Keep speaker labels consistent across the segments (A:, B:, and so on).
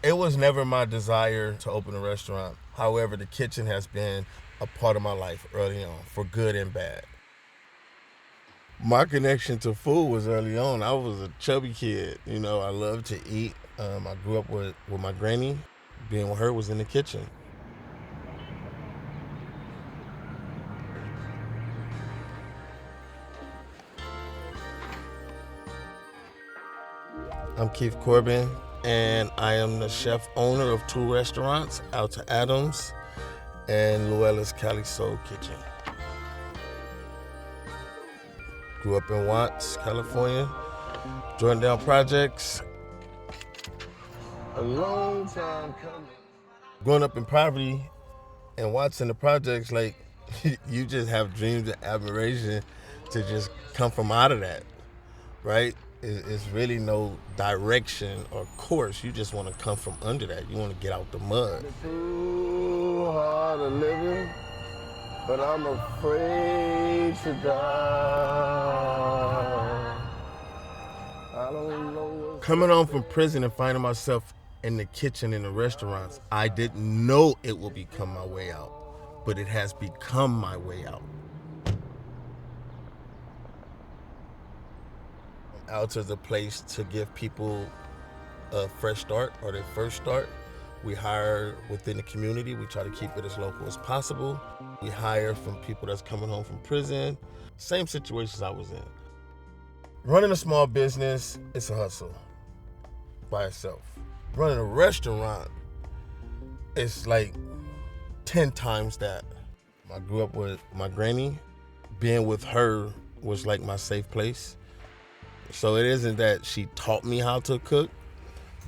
A: It was never my desire to open a restaurant. However, the kitchen has been a part of my life early on, for good and bad. My connection to food was early on. I was a chubby kid. I loved to eat. I grew up with my granny. Being with her was in the kitchen. I'm Keith Corbin, and I am the chef owner of two restaurants, Alta Adams and Luella's Cali Soul Kitchen. Grew up in Watts, California. Joined down projects. A long time coming. Growing up in poverty and watching the projects, like, you just have dreams and admiration to just come from out of that, right? It's really no direction or course. You just want to come from under that. You want to get out the mud. Too hard of living, but I'm afraid to die. I don't know. Coming home from prison and finding myself in the kitchen in the restaurants, I didn't know it would become my way out, but it has become my way out. Alta is a place to give people a fresh start or their first start. We hire within the community. We try to keep it as local as possible. We hire from people that's coming home from prison. Same situations I was in. Running a small business, it's a hustle by itself. Running a restaurant, it's like 10 times that. I grew up with my granny. Being with her was like my safe place. So it isn't that she taught me how to cook,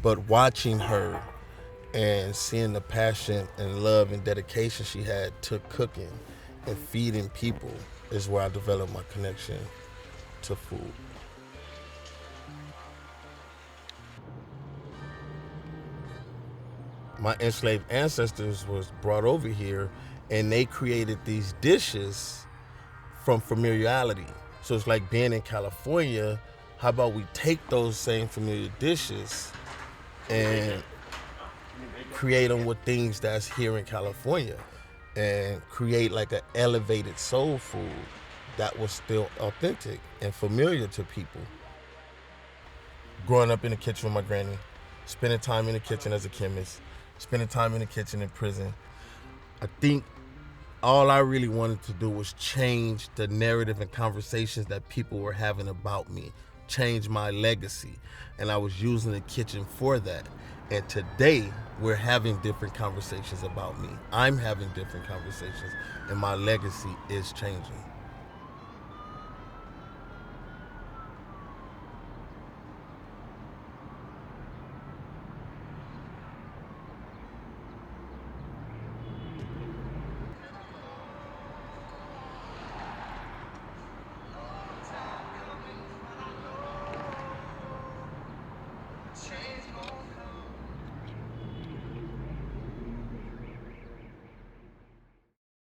A: but watching her and seeing the passion and love and dedication she had to cooking and feeding people is where I developed my connection to food. My enslaved ancestors was brought over here and they created these dishes from familiarity. So it's like being in California. How about we take those same familiar dishes and create them with things that's here in California and create like an elevated soul food that was still authentic and familiar to people. Growing up in the kitchen with my granny, spending time in the kitchen as a chemist, spending time in the kitchen in prison, I think all I really wanted to do was change the narrative and conversations that people were having about me, change my legacy. And I was using the kitchen for that. And today, we're having different conversations about me. I'm having different conversations, and my legacy is changing.